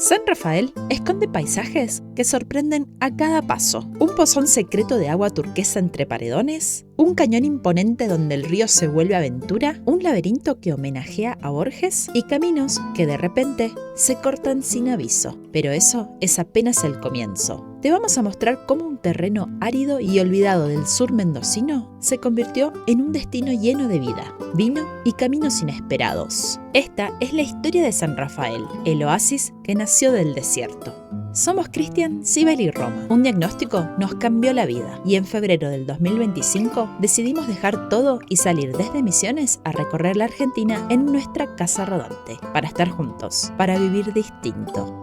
San Rafael esconde paisajes que sorprenden a cada paso. Un pozón secreto de agua turquesa entre paredones, un cañón imponente donde el río se vuelve aventura, un laberinto que homenajea a Borges y caminos que de repente se cortan sin aviso. Pero eso es apenas el comienzo. Te vamos a mostrar cómo un terreno árido y olvidado del sur mendocino se convirtió en un destino lleno de vida, vino y caminos inesperados. Esta es la historia de San Rafael, el oasis que nació del desierto. Somos Cristian, Sibel y Roma. Un diagnóstico nos cambió la vida y en febrero del 2025 decidimos dejar todo y salir desde Misiones a recorrer la Argentina en nuestra casa rodante, para estar juntos, para vivir distinto.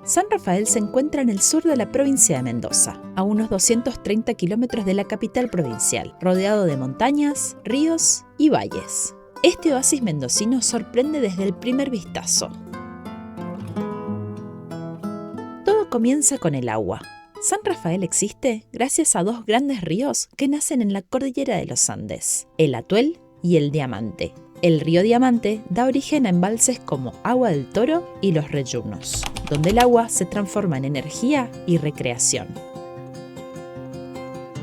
San Rafael se encuentra en el sur de la provincia de Mendoza, a unos 230 kilómetros de la capital provincial, rodeado de montañas, ríos y valles. Este oasis mendocino sorprende desde el primer vistazo. Todo comienza con el agua. San Rafael existe gracias a dos grandes ríos que nacen en la cordillera de los Andes, el Atuel y el Diamante. El río Diamante da origen a embalses como Agua del Toro y Los Reyunos, donde el agua se transforma en energía y recreación.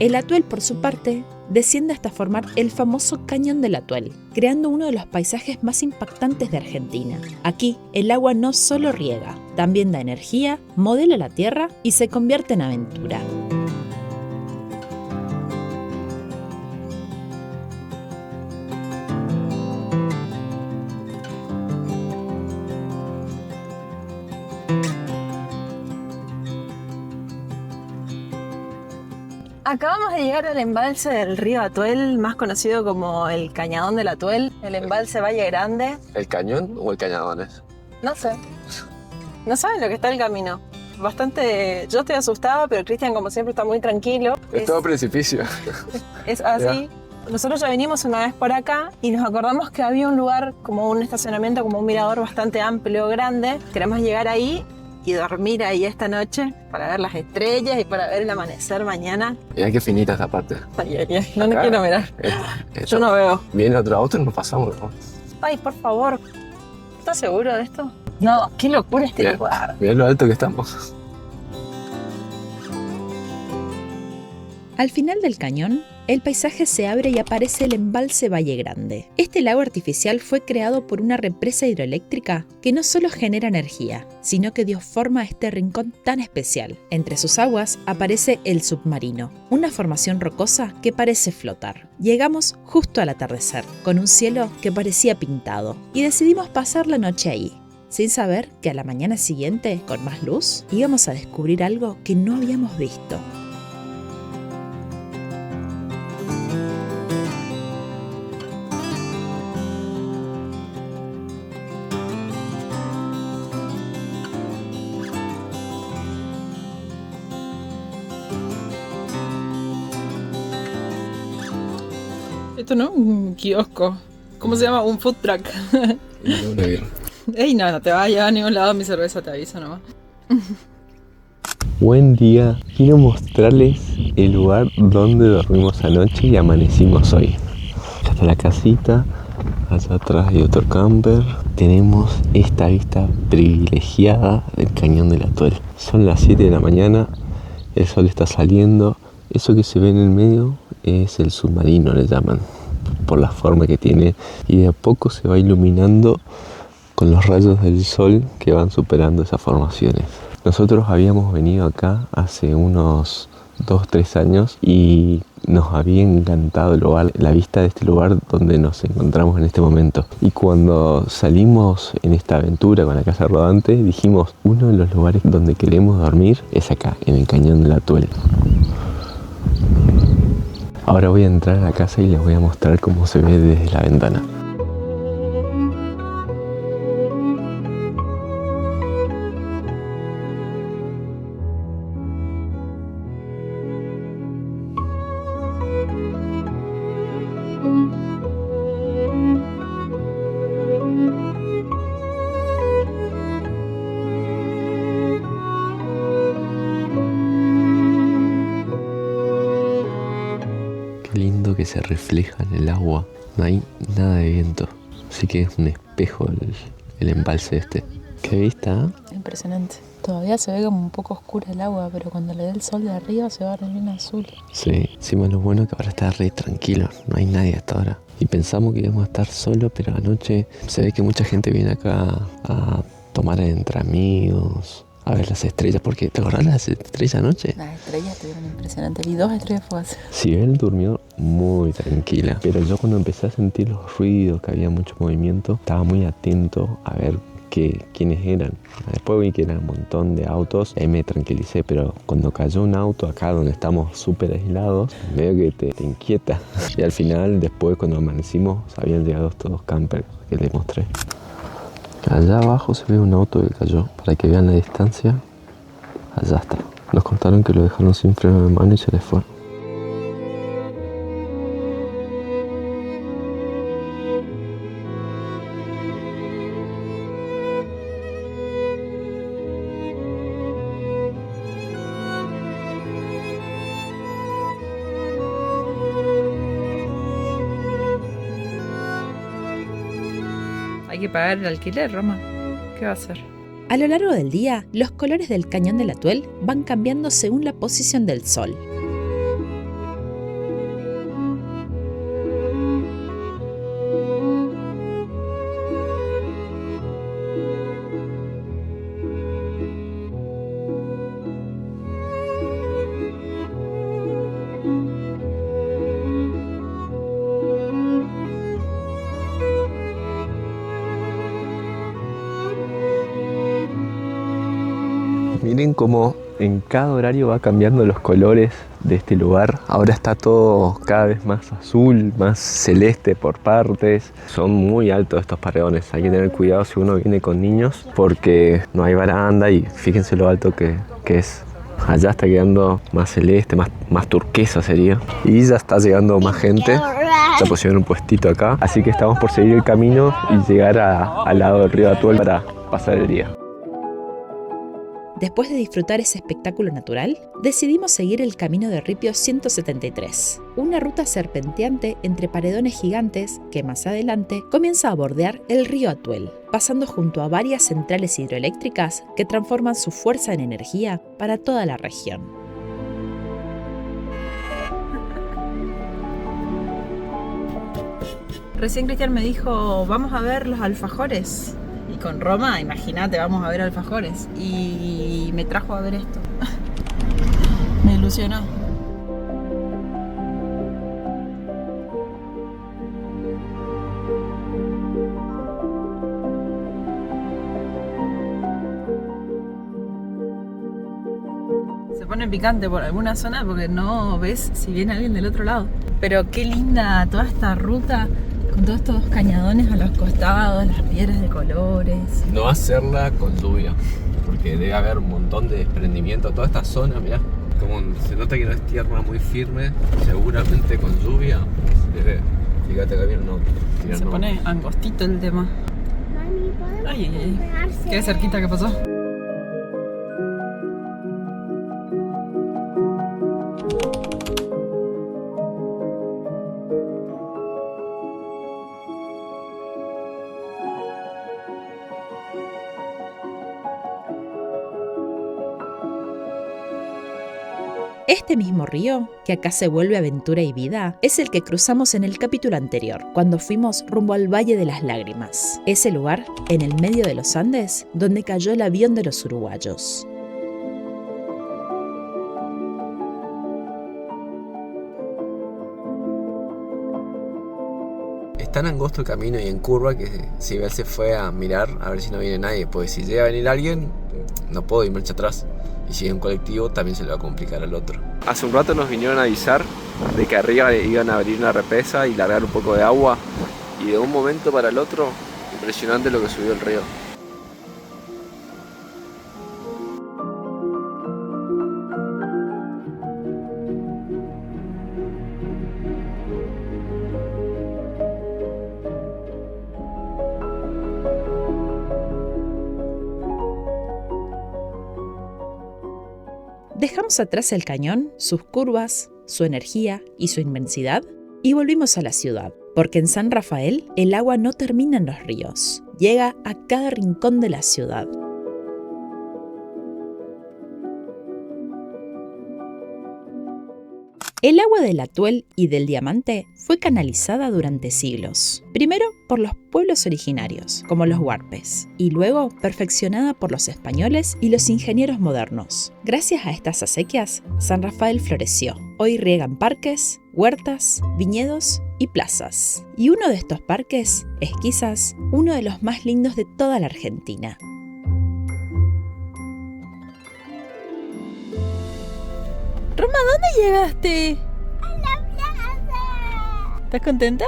El Atuel, por su parte, desciende hasta formar el famoso Cañón del Atuel, creando uno de los paisajes más impactantes de Argentina. Aquí, el agua no solo riega, también da energía, modela la tierra y se convierte en aventura. Acabamos de llegar al embalse del río Atuel, más conocido como el Cañadón del Atuel, el embalse Valle Grande. ¿El cañón o el cañadones? No sé. No saben lo que está el camino. Bastante... Yo estoy asustada, pero Cristian, como siempre, está muy tranquilo. Es todo precipicio. Es así. Nosotros ya vinimos una vez por acá y nos acordamos que había un lugar, como un estacionamiento, como un mirador bastante amplio, grande. Queremos llegar ahí y dormir ahí esta noche para ver las estrellas y para ver el amanecer mañana. Mirá qué finita esta parte. Ay, no quiero mirar. Yo no veo. Viene otro auto y nos pasamos, ¿no? Ay, por favor. ¿Estás seguro de esto? No, qué locura este lugar. Mirá lo alto que estamos. Al final del cañón, el paisaje se abre y aparece el embalse Valle Grande. Este lago artificial fue creado por una represa hidroeléctrica que no solo genera energía, sino que dio forma a este rincón tan especial. Entre sus aguas aparece el submarino, una formación rocosa que parece flotar. Llegamos justo al atardecer, con un cielo que parecía pintado, y decidimos pasar la noche ahí, sin saber que a la mañana siguiente, con más luz, íbamos a descubrir algo que no habíamos visto. Esto no es un kiosco. ¿Cómo se llama? Un food truck. Ey, no te vas a llevar a ningún lado mi cerveza, te aviso nomás. Buen día, quiero mostrarles el lugar donde dormimos anoche y amanecimos hoy. Ya está la casita, allá atrás hay otro camper. Tenemos esta vista privilegiada del Cañón del Atuel. Son las 7 de la mañana, el sol está saliendo. Eso que se ve en el medio es el submarino, le llaman, por la forma que tiene, y de a poco se va iluminando con los rayos del sol que van superando esas formaciones. Nosotros habíamos venido acá hace unos 2-3 años y nos había encantado el lugar, la vista de este lugar donde nos encontramos en este momento. Y cuando salimos en esta aventura con la casa rodante, dijimos, uno de los lugares donde queremos dormir es acá, en el Cañón del Atuel. Ahora voy a entrar a la casa y les voy a mostrar cómo se ve desde la ventana. Que se refleja en el agua, no hay nada de viento, así que es un espejo el embalse este. ¿Qué vista? Impresionante. Todavía se ve como un poco oscura el agua, pero cuando le dé el sol de arriba se va a ver bien azul. Sí, encima lo bueno es que ahora está re tranquilo, no hay nadie hasta ahora. Y pensamos que íbamos a estar solos, pero anoche se ve que mucha gente viene acá a tomar entre amigos, a ver las estrellas, porque ¿te acordás de las estrellas anoche? Las estrellas estuvieron impresionantes. Vi 2 estrellas fugaces. Sí, él durmió muy tranquila, pero yo cuando empecé a sentir los ruidos, que había mucho movimiento, estaba muy atento a ver quiénes eran. Después vi que eran un montón de autos, ahí me tranquilicé, pero cuando cayó un auto acá donde estamos súper aislados, medio que te inquieta. Y al final, después cuando amanecimos, habían llegado todos campers que les mostré. Allá abajo se ve un auto que cayó, para que vean la distancia. Allá está. Nos contaron que lo dejaron sin freno de mano y se les fue. Hay que pagar el alquiler, Roma. ¿Qué va a hacer? A lo largo del día, los colores del cañón del Atuel van cambiando según la posición del sol. Miren cómo en cada horario va cambiando los colores de este lugar. Ahora está todo cada vez más azul, más celeste por partes. Son muy altos estos paredones. Hay que tener cuidado si uno viene con niños porque no hay baranda y fíjense lo alto que es. Allá está quedando más celeste, más turquesa sería. Y ya está llegando más gente. Ya pusieron un puestito acá. Así que estamos por seguir el camino y llegar al lado del río Atuel para pasar el día. Después de disfrutar ese espectáculo natural, decidimos seguir el camino de Ripio 173, una ruta serpenteante entre paredones gigantes que más adelante comienza a bordear el río Atuel, pasando junto a varias centrales hidroeléctricas que transforman su fuerza en energía para toda la región. Recién Cristian me dijo, vamos a ver los alfajores. Y con Roma, imagínate, vamos a ver alfajores. Y me trajo a ver esto. Me ilusionó. Se pone picante por alguna zona porque no ves si viene alguien del otro lado. Pero qué linda toda esta ruta. Con todos estos cañadones a los costados, las piedras de colores. No hacerla con lluvia, porque debe haber un montón de desprendimiento. Toda esta zona, mirá, como se nota que no es tierra muy firme, seguramente con lluvia. Fíjate que había un auto. Se pone angostito el tema. Mami, ¿podemos Ay, ay, ay. comprarse? Qué cerquita que pasó. Este mismo río, que acá se vuelve aventura y vida, es el que cruzamos en el capítulo anterior, cuando fuimos rumbo al Valle de las Lágrimas, ese lugar, en el medio de los Andes, donde cayó el avión de los uruguayos. Es tan angosto el camino y en curva que si él se fue a mirar a ver si no viene nadie, pues si llega a venir alguien, no puedo ir marcha atrás. Y si es un colectivo, también se le va a complicar al otro. Hace un rato nos vinieron a avisar de que arriba iban a abrir una represa y largar un poco de agua. Y de un momento para el otro, impresionante lo que subió el río. Dejamos atrás el cañón, sus curvas, su energía y su inmensidad, y volvimos a la ciudad, porque en San Rafael el agua no termina en los ríos, llega a cada rincón de la ciudad. El agua del Atuel y del Diamante fue canalizada durante siglos, primero por los pueblos originarios, como los huarpes, y luego perfeccionada por los españoles y los ingenieros modernos. Gracias a estas acequias, San Rafael floreció. Hoy riegan parques, huertas, viñedos y plazas. Y uno de estos parques es quizás uno de los más lindos de toda la Argentina. Roma, ¿dónde llegaste? A la plaza. ¿Estás contenta?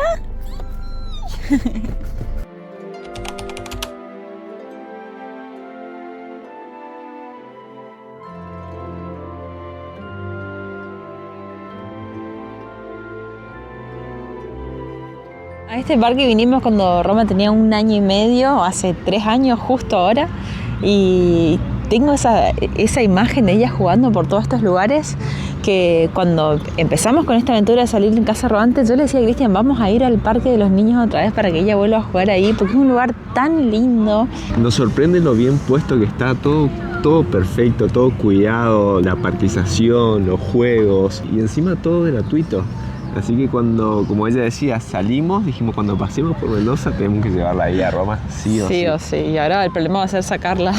A este parque vinimos cuando Roma tenía 1 año y medio, hace 3 años justo ahora, y tengo esa imagen de ella jugando por todos estos lugares, que cuando empezamos con esta aventura de salir en Casa Rodante, yo le decía a Cristian, vamos a ir al parque de los niños otra vez para que ella vuelva a jugar ahí, porque es un lugar tan lindo. Nos sorprende lo bien puesto que está, todo perfecto, todo cuidado, la parquización, los juegos y encima todo gratuito. Así que cuando, como ella decía, salimos, dijimos cuando pasemos por Mendoza tenemos que llevarla ahí a Roma, sí o sí. Sí o sí, y ahora el problema va a ser sacarla.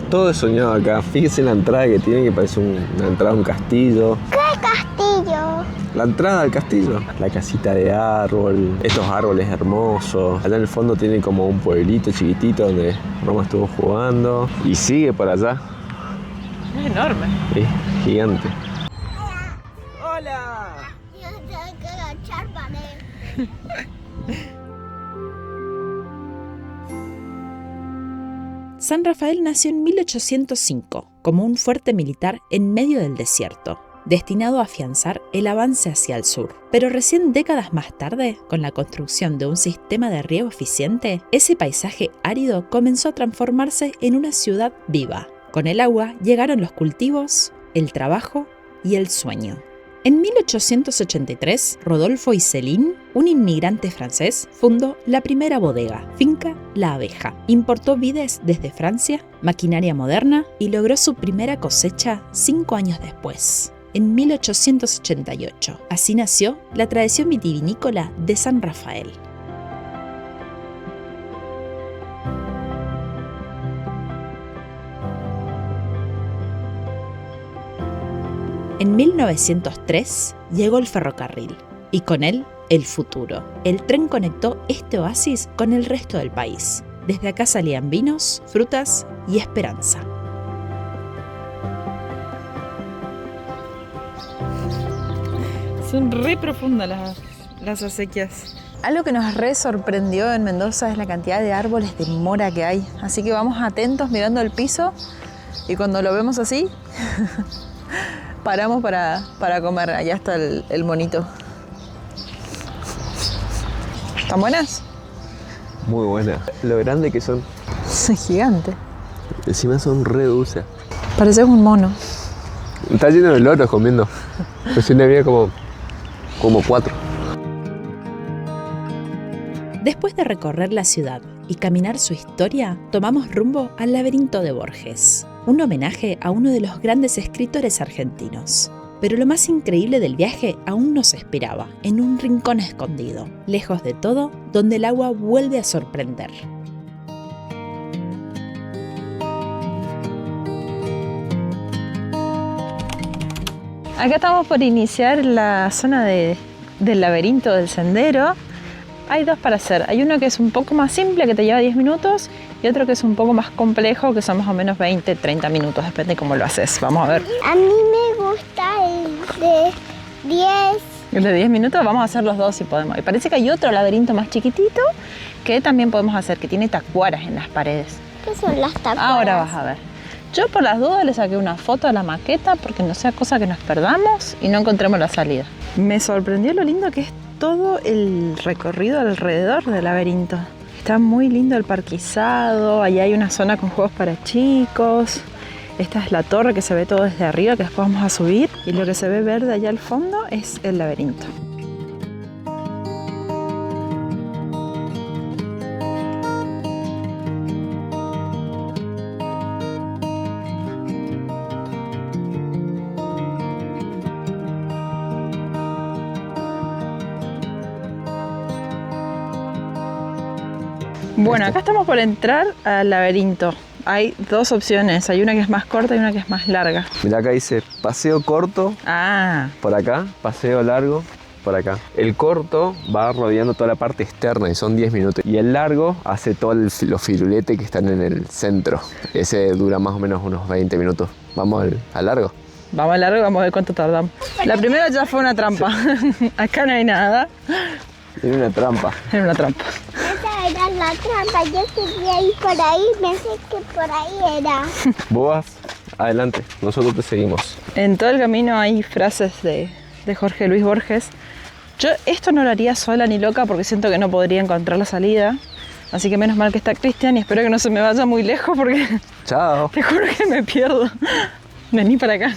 Todo es soñado acá. Fíjense en la entrada que tiene, que parece una entrada a un castillo. ¿Qué castillo? La entrada al castillo. La casita de árbol, estos árboles hermosos. Allá en el fondo tiene como un pueblito chiquitito donde Roma estuvo jugando. Y sigue por allá. Es enorme. Es gigante. ¡Hola! Yo tengo que agachar para él. San Rafael nació en 1805 como un fuerte militar en medio del desierto, destinado a afianzar el avance hacia el sur. Pero recién décadas más tarde, con la construcción de un sistema de riego eficiente, ese paisaje árido comenzó a transformarse en una ciudad viva. Con el agua llegaron los cultivos, el trabajo y el sueño. En 1883, Rodolfo Iselin, un inmigrante francés, fundó la primera bodega, Finca La Abeja. Importó vides desde Francia, maquinaria moderna y logró su primera cosecha 5 años después, en 1888. Así nació la tradición vitivinícola de San Rafael. En 1903 llegó el ferrocarril y con él el futuro. El tren conectó este oasis con el resto del país. Desde acá salían vinos, frutas y esperanza. Son re profundas las acequias. Algo que nos re sorprendió en Mendoza es la cantidad de árboles de mora que hay. Así que vamos atentos mirando el piso y cuando lo vemos así, paramos para comer. Allá está el monito. ¿Están buenas? Muy buenas. Lo grande que son. Es gigante. Encima son re dulces. Pareces un mono. Está lleno de loros comiendo. Recién había como 4. Después de recorrer la ciudad y caminar su historia, tomamos rumbo al Laberinto de Borges, un homenaje a uno de los grandes escritores argentinos. Pero lo más increíble del viaje aún nos esperaba, en un rincón escondido, lejos de todo, donde el agua vuelve a sorprender. Acá estamos por iniciar la zona del laberinto del sendero. Hay 2 para hacer. Hay uno que es un poco más simple, que te lleva 10 minutos, y otro que es un poco más complejo, que son más o menos 20, 30 minutos, depende de cómo lo haces. Vamos a ver. A mí me gusta el de 10. El de 10 minutos, vamos a hacer los 2 si podemos. Y parece que hay otro laberinto más chiquitito que también podemos hacer, que tiene tacuaras en las paredes. ¿Qué son las tapas? Ahora vas a ver. Yo por las dudas le saqué una foto a la maqueta porque no sea cosa que nos perdamos y no encontremos la salida. Me sorprendió lo lindo que es todo el recorrido alrededor del laberinto. Está muy lindo el parquizado, allá hay una zona con juegos para chicos. Esta es la torre que se ve todo desde arriba, que después vamos a subir. Y lo que se ve verde allá al fondo es el laberinto. Bueno, acá estamos por entrar al laberinto. Hay dos opciones, hay una que es más corta y una que es más larga. Mirá, acá dice paseo corto Ah, por acá, paseo largo por acá. El corto va rodeando toda la parte externa y son 10 minutos. Y el largo hace todos los firuletes que están en el centro. Ese dura más o menos unos 20 minutos. Vamos al largo. vamos al largo y vamos a ver cuánto tardamos. La primera ya fue una trampa. Acá no hay nada. Tiene una trampa. Era una trampa. Esa era la trampa. Yo quería ir por ahí. Pensé que por ahí era. Vos vas adelante, nosotros te seguimos. En todo el camino hay frases de Jorge Luis Borges. Yo esto no lo haría sola ni loca porque siento que no podría encontrar la salida. Así que menos mal que está Cristian y espero que no se me vaya muy lejos porque Chao. te juro que me pierdo. Vení para acá.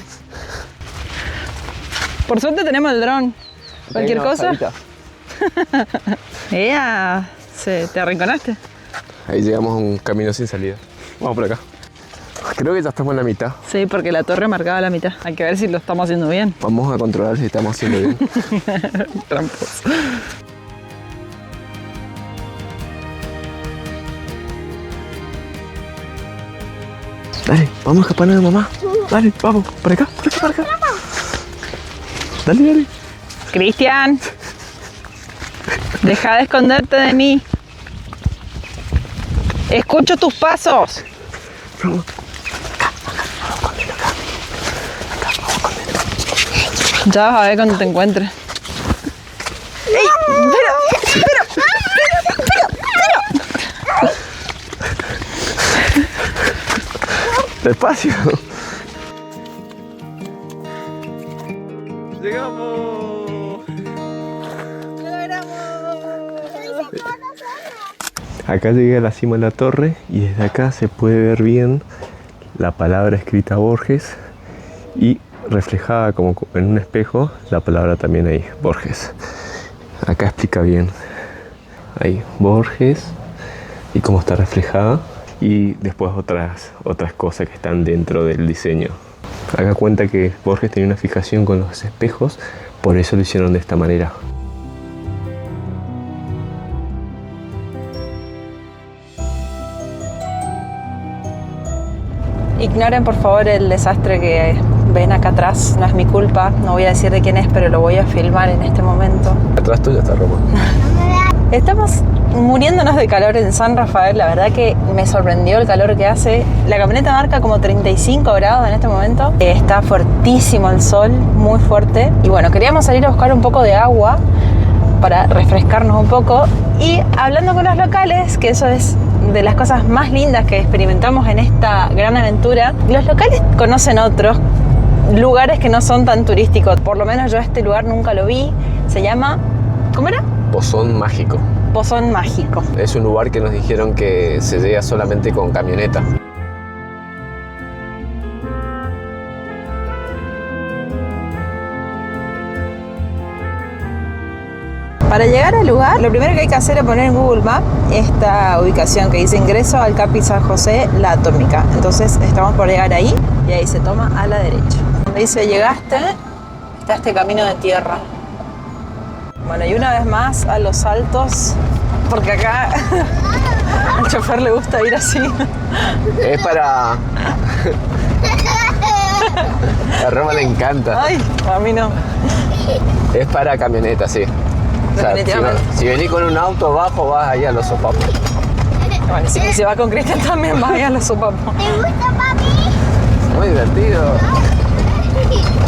Por suerte tenemos el dron. Cualquier Hay una cosa. bajadita. ¡Ea! ¿Te arrinconaste? Ahí llegamos a un camino sin salida. Vamos por acá. Creo que ya estamos en la mitad. Sí, porque la torre marcaba la mitad. Hay que ver si lo estamos haciendo bien. Vamos a controlar si estamos haciendo bien. Trampos. Dale, vamos a escapar de mamá. Dale, vamos, por acá, por acá, por acá. Dale, dale. Cristian, deja de esconderte de mí. Escucho tus pasos. Ya vas a ver cuando te encuentres. Despacio. Llegamos. Acá llegué a la cima de la torre y desde acá se puede ver bien la palabra escrita Borges y reflejada como en un espejo la palabra también ahí, Borges. Acá explica bien ahí Borges y cómo está reflejada y después otras cosas que están dentro del diseño. Acá cuenta que Borges tenía una fijación con los espejos, por eso lo hicieron de esta manera. Ignoren por favor el desastre que ven acá atrás, no es mi culpa, no voy a decir de quién es, pero lo voy a filmar en este momento. Atrás tuyo está Roma. Estamos muriéndonos de calor en San Rafael, la verdad que me sorprendió el calor que hace. La camioneta marca como 35 grados en este momento, está fuertísimo el sol, muy fuerte. Y bueno, queríamos salir a buscar un poco de agua para refrescarnos un poco y hablando con los locales, que eso es de las cosas más lindas que experimentamos en esta gran aventura, los locales conocen otros lugares que no son tan turísticos, por lo menos yo este lugar nunca lo vi, se llama, ¿cómo era? Pozón Mágico. Pozón Mágico. Es un lugar que nos dijeron que se llega solamente con camioneta. Para llegar al lugar, lo primero que hay que hacer es poner en Google Maps esta ubicación que dice ingreso al Capi San José, La Atómica. Entonces estamos por llegar ahí y ahí se toma a la derecha. Donde dice llegaste, está este camino de tierra. Bueno, y una vez más a los saltos, porque acá al chofer le gusta ir así. Es para... A Roma le encanta. Ay, a mí no. Es para camioneta, sí. O sea, Definitivamente. si venís con un auto bajo, vas ahí a los sopapos. Bueno, si se va con Cristian también va a los sopapos. ¿Te gusta, papi? Muy divertido.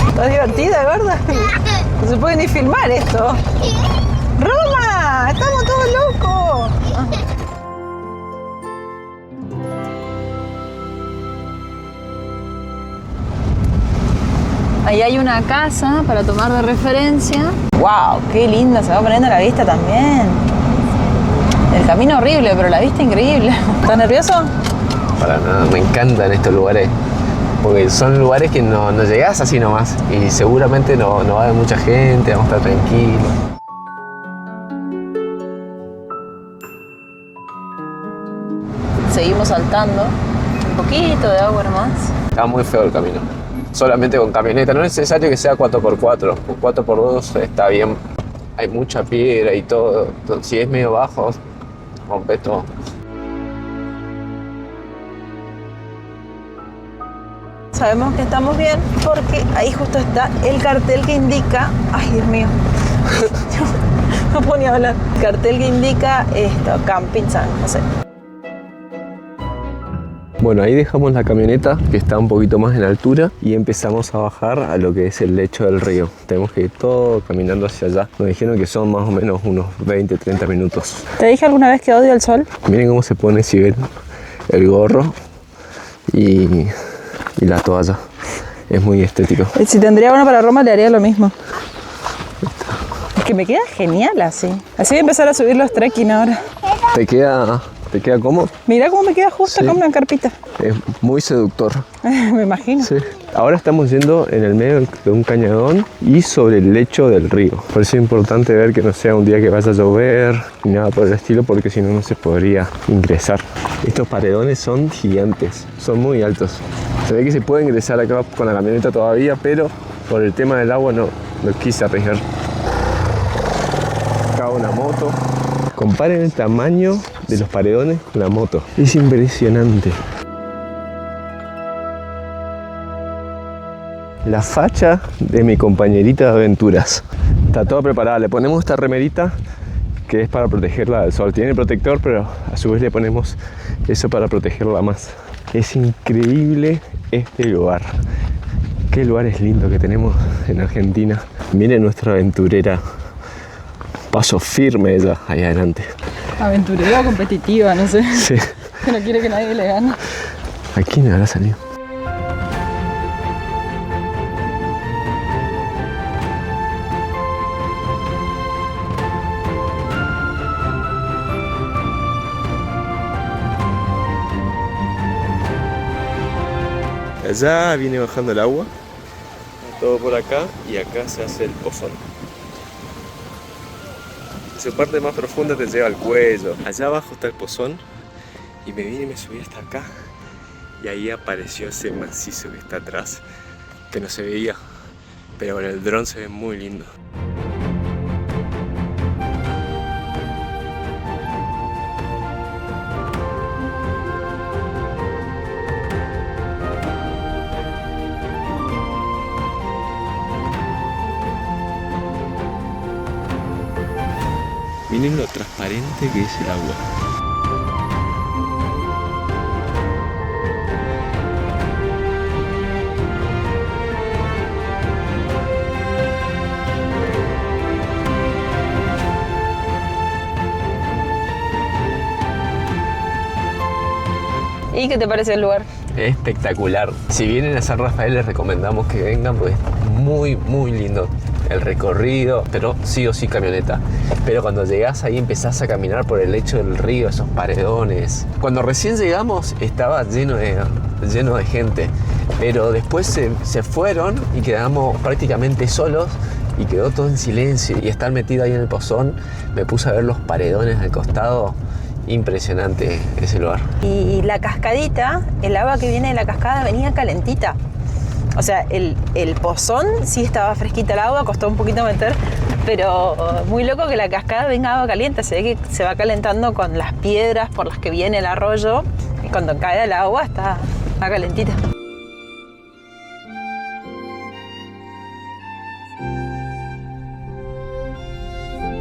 ¿Estás divertida, gorda? No se puede ni filmar esto. ¡Roma! ¡Estamos todos locos! Ahí hay una casa para tomar de referencia. ¡Wow! ¡Qué linda! Se va poniendo la vista también. El camino horrible, pero la vista increíble. ¿Estás nervioso? Para nada, me encantan estos lugares. Porque son lugares que no llegás así nomás. Y seguramente no va a haber mucha gente, vamos a estar tranquilos. Seguimos saltando. Un poquito de agua nomás. Está muy feo el camino. Solamente con camioneta, no es necesario que sea 4x4. Un 4x2 está bien. Hay mucha piedra y todo. Si es medio bajo, rompes todo. Sabemos que estamos bien porque ahí justo está el cartel que indica... Ay, Dios mío. No puedo ni hablar. Cartel que indica esto, Camping San José. Bueno, ahí dejamos la camioneta que está un poquito más en altura y empezamos a bajar a lo que es el lecho del río. Tenemos que ir todo caminando hacia allá. Nos dijeron que son más o menos unos 20-30 minutos. ¿Te dije alguna vez que odio el sol? Miren cómo se pone Sibel el gorro y la toalla. Es muy estético. Si tendría uno para Roma le haría lo mismo. Es que me queda genial así. Así voy a empezar a subir los trekking ahora. ¿Te queda cómodo? Mirá cómo me queda justo Sí. como una carpita. Es muy seductor. Me imagino. Sí. Ahora estamos yendo en el medio de un cañadón y sobre el lecho del río. Por eso es importante ver que no sea un día que vaya a llover ni nada por el estilo, porque si no, no se podría ingresar. Estos paredones son gigantes, son muy altos. Se ve que se puede ingresar acá con la camioneta todavía, pero por el tema del agua no quise arriesgar. Acá una moto. Comparen el tamaño de los paredones con la moto. Es impresionante. La facha de mi compañerita de aventuras. Está toda preparada. Le ponemos esta remerita que es para protegerla del sol. Tiene protector, pero a su vez le ponemos eso para protegerla más. Es increíble este lugar. Qué lugares lindos que tenemos en Argentina. Miren nuestra aventurera. Paso firme ella ahí adelante. Aventurera o competitiva, no sé. Sí. Que no quiere que nadie le gane. ¿A quién le habrá salido? Allá viene bajando el agua, todo por acá, y acá se hace el pozón. Su parte más profunda te lleva al cuello. Allá abajo está el pozón y me vine y me subí hasta acá y ahí apareció ese macizo que está atrás, que no se veía, pero con el dron se ve muy lindo. Miren lo transparente que es el agua. ¿Y qué te parece el lugar? Espectacular. Si vienen a San Rafael les recomendamos que vengan, pues muy muy lindo el recorrido, pero sí o sí camioneta. Pero cuando llegás ahí empezás a caminar por el lecho del río, esos paredones. Cuando recién llegamos estaba lleno de gente, pero después se fueron y quedamos prácticamente solos y quedó todo en silencio. Y estar metido ahí en el pozón, me puse a ver los paredones al costado. Impresionante ese lugar. Y la cascadita, el agua que viene de la cascada venía calentita. O sea, el pozón sí estaba fresquita el agua, costó un poquito meter, pero muy loco que la cascada venga agua caliente. Se ve que se va calentando con las piedras por las que viene el arroyo y cuando cae el agua está calentita.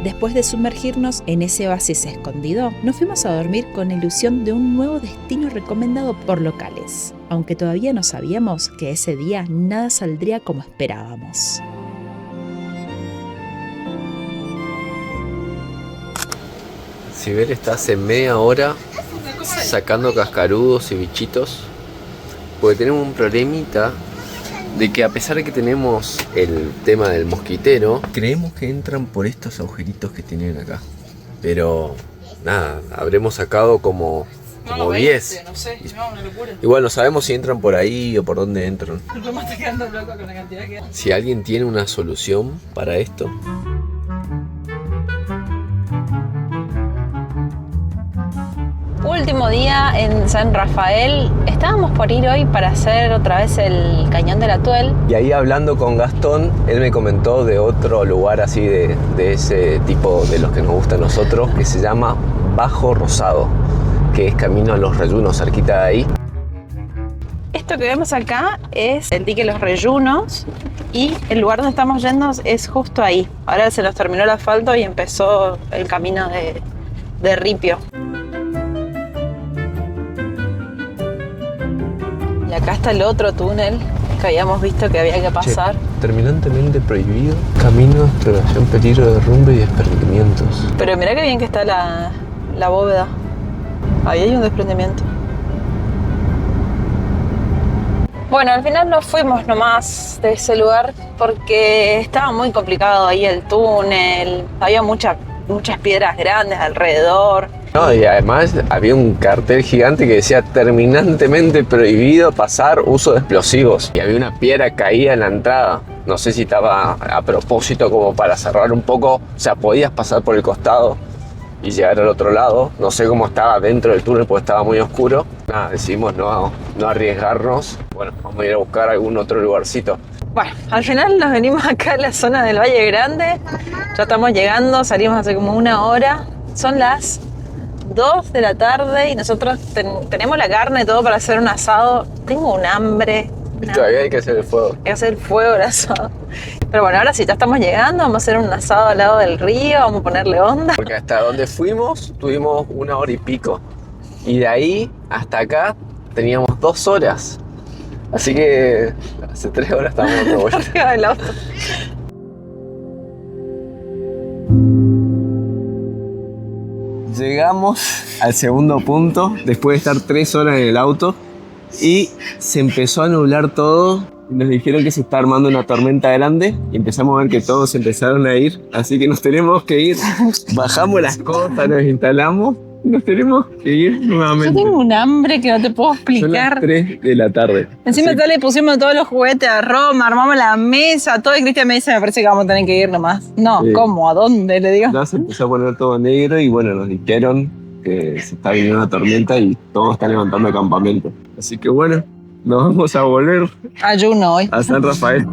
Después de sumergirnos en ese oasis escondido, nos fuimos a dormir con la ilusión de un nuevo destino recomendado por locales, aunque todavía no sabíamos que ese día nada saldría como esperábamos. Sibel está hace media hora sacando cascarudos y bichitos, porque tenemos un problemita de que a pesar de que tenemos el tema del mosquitero, creemos que entran por estos agujeritos que tienen acá. Pero nada, habremos sacado como 10. No sé, no, una locura. Igual no sabemos si entran por ahí o por dónde entran. El problema está quedando loco con la cantidad que hay. Si alguien tiene una solución para esto. Último día en San Rafael. Estábamos por ir hoy para hacer otra vez el Cañón del Atuel. Y ahí hablando con Gastón, él me comentó de otro lugar así de ese tipo de los que nos gusta a nosotros, que se llama Bajo Rosado, que es camino a Los Reyunos, cerquita de ahí. esto que vemos acá es el dique Los Reyunos y el lugar donde estamos yendo es justo ahí. Ahora se nos terminó el asfalto y empezó el camino de ripio. Y acá está el otro túnel que habíamos visto que había que pasar. Terminantemente prohibido. Camino, exploración, peligro de derrumbe y desprendimientos. Pero mirá qué bien que está la bóveda. Ahí hay un desprendimiento. Bueno, al final nos fuimos nomás de ese lugar porque estaba muy complicado ahí el túnel. Había muchas piedras grandes alrededor. No, y además había un cartel gigante que decía terminantemente prohibido pasar uso de explosivos. Y había una piedra caída en la entrada. No sé si estaba a propósito como para cerrar un poco. O sea, podías pasar por el costado y llegar al otro lado. No sé cómo estaba dentro del túnel porque estaba muy oscuro. Nada, decidimos no arriesgarnos. Bueno, vamos a ir a buscar algún otro lugarcito. Bueno, al final nos venimos acá a la zona del Valle Grande. Ya estamos llegando, salimos hace como 1 hora. Son las 2 de la tarde y nosotros tenemos la carne y todo para hacer un asado. Tengo un hambre. Y todavía hay que hacer el fuego. Hay que hacer el fuego, el asado. Pero bueno, ahora sí, ya estamos llegando, vamos a hacer un asado al lado del río, vamos a ponerle onda. Porque hasta donde fuimos tuvimos 1 hora y pico. Y de ahí hasta acá teníamos 2 horas. Así que hace 3 horas estábamos dando vuelta. Arriba del auto. Llegamos al segundo punto después de estar 3 horas en el auto y se empezó a nublar todo. Nos dijeron que se está armando una tormenta grande y empezamos a ver que todos empezaron a ir, así que nos tenemos que ir. Bajamos las cosas, nos instalamos y nos tenemos que ir nuevamente. Yo tengo un hambre que no te puedo Son las explicar. 3 de la tarde. Encima Así ya le pusimos todos los juguetes a Roma, armamos la mesa, todo, y Cristian me dice, me parece que vamos a tener que ir nomás. No, Sí. ¿cómo? ¿A dónde? Le digo. ya se empezó a poner todo negro y bueno, nos dijeron que se está viniendo una tormenta y todos están levantando campamento. Así que bueno, nos vamos a volver Ayuno hoy. a San Rafael.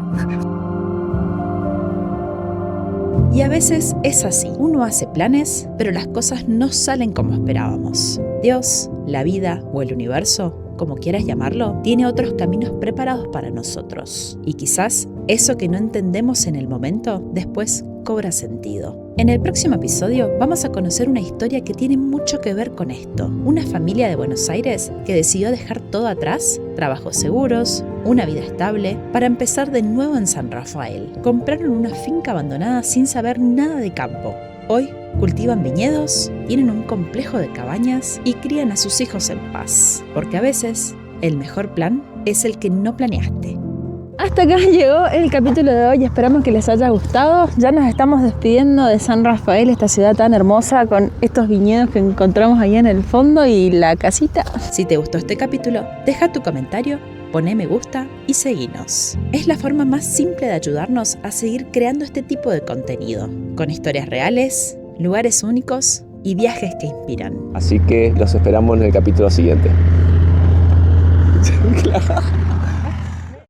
Y a veces es así. Uno hace planes, pero las cosas no salen como esperábamos. Dios, la vida o el universo, como quieras llamarlo, tiene otros caminos preparados para nosotros. Y quizás eso que no entendemos en el momento, después cobra sentido. En el próximo episodio vamos a conocer una historia que tiene mucho que ver con esto. Una familia de Buenos Aires que decidió dejar todo atrás, trabajos seguros, una vida estable, para empezar de nuevo en San Rafael. Compraron una finca abandonada sin saber nada de campo. Hoy cultivan viñedos, tienen un complejo de cabañas y crían a sus hijos en paz. Porque a veces el mejor plan es el que no planeaste. Hasta acá llegó el capítulo de hoy, esperamos que les haya gustado. Ya nos estamos despidiendo de San Rafael, esta ciudad tan hermosa con estos viñedos que encontramos ahí en el fondo y la casita. Si te gustó este capítulo, deja tu comentario, poné me gusta y seguinos. Es la forma más simple de ayudarnos a seguir creando este tipo de contenido, con historias reales, lugares únicos y viajes que inspiran. Así que los esperamos en el capítulo siguiente. Claro.